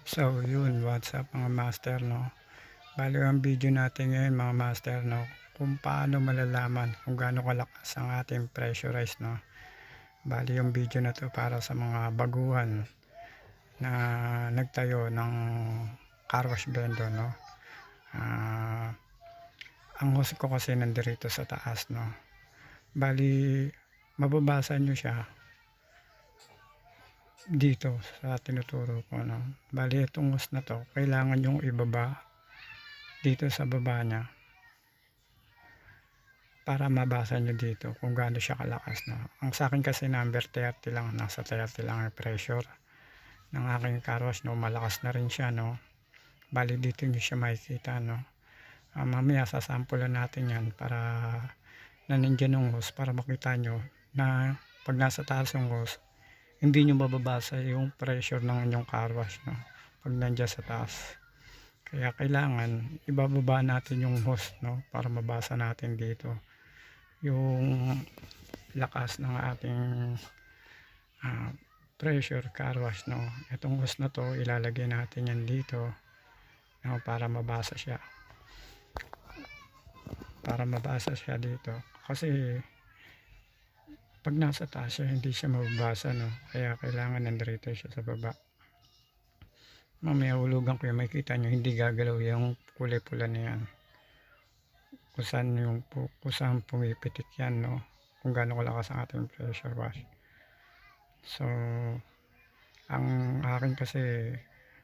So yun, what's up mga master, no? Bali ang video natin ngayon mga master, no, kung paano malalaman kung gaano kalakas ang ating pressurize, no. Bali yung video na to para sa mga baguhan na nagtayo ng car wash vendor, no. Ah, ang host ko kasi nandirito sa taas, no. Bali mababasa nyo siya dito sa tinuturo ko, no. Bali itong host na to kailangan yung ibaba dito sa baba niya para mabasa nyo dito kung gaano siya kalakas, no. Ang sa akin kasi number 30 lang, nasa 30 lang ang pressure ng aking car wash, no. Malakas na rin siya, no. Bali dito nyo siya makikita, no. Mamaya sasampulan natin yan para na nandiyan yung hose para makita nyo na pag nasa taas yung hose hindi nyo mababasa yung pressure ng inyong car wash, no, pag nandiyan sa taas. Kaya kailangan ibababa natin yung hose, no, para mabasa natin dito yung lakas ng ating pressure car wash, no. Itong hose na to ilalagay natin yan dito, no, para mabasa siya dito kasi pag nasa taas siya hindi siya mababasa, no. Kaya kailangan nandito siya sa baba. Mamaya hulugan ko yung makikita nyo hindi gagalaw yung kulay pula na yan kung saan pumipitik yan, no, kung gaano kalakas ang ating pressure wash. So ang akin kasi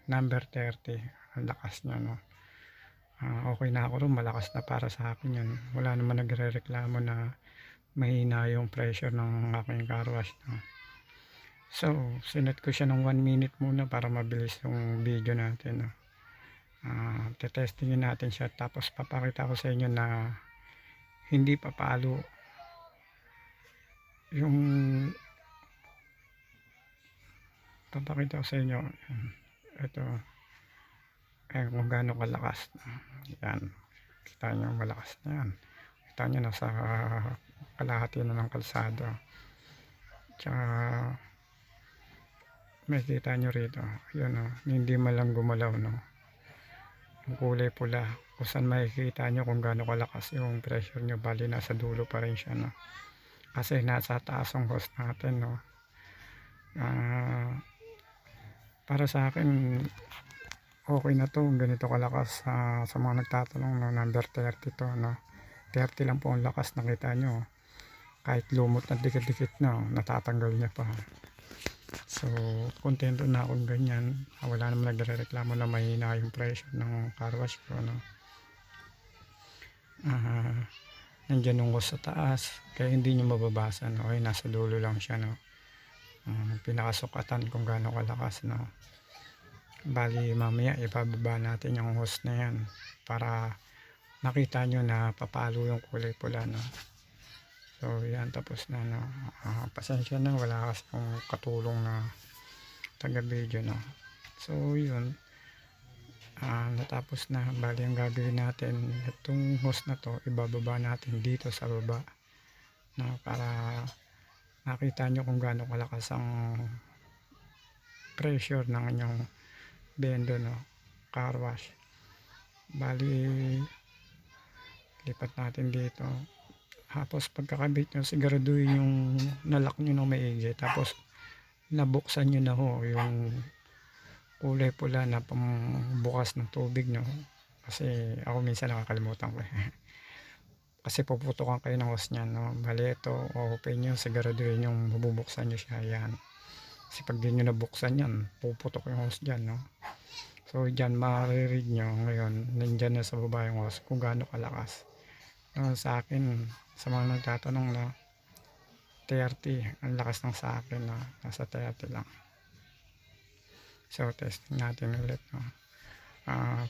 number 30 ang lakas niya, no. Okay na ako rin, malakas na para sa akin yun. Wala naman nagre-reklamo na mahina yung pressure ng aking car wash, no. So sinet ko siya ng 1 minute muna para mabilis yung video natin, no. Tetestingin natin siya tapos papakita ko sa inyo na hindi papalo yung papakita ko sa inyo ito kung gaano kalakas. Yan, kita nyo malakas na yan, kita nyo nasa kalahati na ng kalsada. Tsaka may kita nyo rito yun, no, hindi malang gumalaw, no, yung kulay pula kung saan makikita nyo kung gaano kalakas yung pressure nyo. Bali nasa dulo pa rin siya, no, kasi nasa taas ang hose natin, no. Para sa akin okay na to, ganito kalakas. Sa mga nagtatanong, no, number 30 to, no, 30 lang po ang lakas. Nakita nyo kahit lumot na dikit-dikit na, natatanggal niya pa. So kontento na akong ganyan. Wala naman nagre-reklamo na mahina yung pressure ng car wash ko, no. Nandiyan yung hose sa taas kaya hindi nyo mababasa, no. Okay, nasa dulo lang siya, no. Pinakasukatan kung gaano kalakas, no. Bali mamaya ibababa natin yung hose na yan para makita nyo na papalo yung kulay pula, no. So yan, tapos na, no. Pasensya na, wala kasi yung katulong na taga video, no. So yun, natapos na. Bali ang gagawin natin, itong hose na to ibababa natin dito sa baba, no, para makita nyo kung gaano kalakas ang pressure ng inyong bendo, no, car wash. Bali lipat natin dito, tapos pagkakabit nyo siguraduhin yung nalock nyo ng maigi, tapos nabuksan nyo na ho yung kulay pula na pambukas ng tubig, no, kasi ako minsan nakakalimutan ko kasi puputukan kayo ng hose nyan, no. Bali ito open nyo, siguraduhin yung mabubuksan nyo siya, yan. Kasi pag di nyo nabuksan yan puputok yung hose dyan, no. So dyan mariread nyo ngayon, nandyan na sa baba yung hose kung gaano kalakas, no. Sa akin, sa mga nagtatanong, na 30 ang lakas ng sa akin, no, nasa 30 lang. So testing natin ulit, no.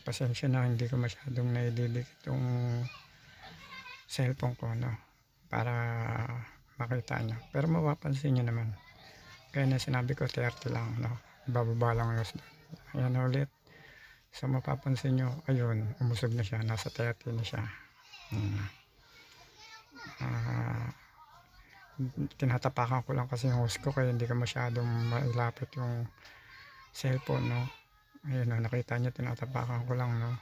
Pasensya na, hindi ko masyadong naididikit yung cellphone ko, no, para makita nyo, pero mapapansin nyo naman kaya na sinabi ko 30 lang, no. Ibababa lang yung ayan ulit. So mapapansin nyo, ayun, umusog na siya, nasa 30 na siya. Tinatapakan ko lang kasi yung hose ko kaya hindi ka masyadong mailapit yung cellphone, no. Ayun, nakita niyo tinatapakan ko lang, no?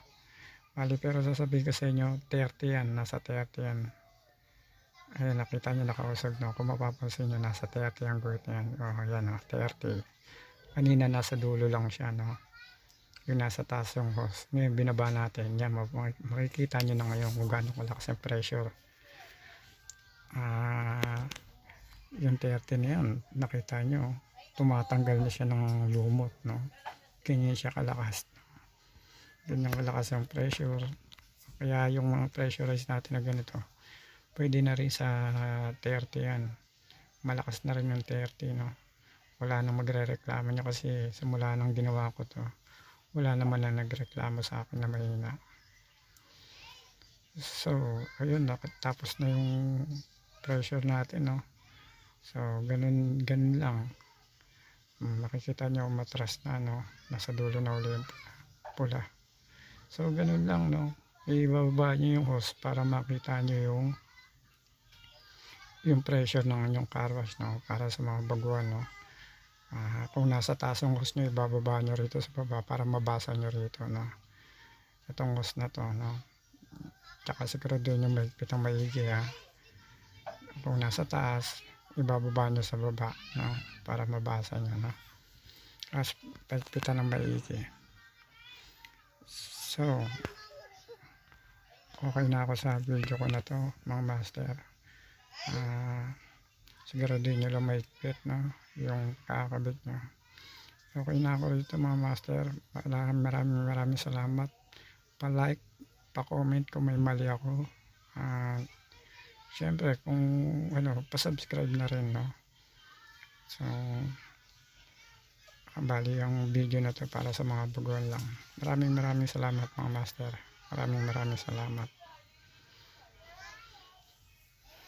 Bali, pero sasabihin ko sa inyo, 30 yan, nasa 30 yan. Ayun, nakita niyo nakausog, no? Kung mapapansin niyo, nasa 30 ang guhit yan. Oh, yan, no? 30. Kanina nasa dulo lang siya, no? Yung nasa taas yung hose. Ngayon, binaba natin. Yan, makikita niyo na ngayon kung gaano kalakas yung pressure. Yung 30 na yan, nakita nyo, tumatanggal na siya ng lumot, no? Ganyan siya kalakas. Ganyan kalakas yung pressure. Kaya yung mga pressurize natin na ganito, pwede na rin sa 30 yan. Malakas na rin yung 30, no? Wala nang magre-reklamo nyo kasi simula nang ginawa ko to, wala naman na nagreklamo sa akin na mahina. So, ayun, tapos na yung pressure natin, no? So, ganun lang. Makikita nyo matras na, no? Nasa dulo na uli yung pula. So, ganun lang, no? Ibababa nyo yung hose para makita nyo yung pressure ng inyong car wash, no? Para sa mga baguhan, no? Kung nasa taas yung hose nyo, ibababa nyo rito sa baba para mabasa nyo rito, no? Itong hose na to, no? Tsaka sigurado nyo mahigpit ang maigi, ha? Kung nasa taas, ibababa nyo sa baba, no? Para mabasa nyo, no? Tapos pagpitan ng maigi. So, okay na ako sa video ko na to, mga master. Sigurado nyo lang mahigpit, no? Yung kakabit nyo. Okay na ako rito, mga master. Maraming salamat. Pa-like, pa-comment kung may mali ako. Siyempre, kung pa-subscribe na rin, no? So, bali ang video na to para sa mga baguhan lang. Maraming salamat, mga master. Maraming salamat.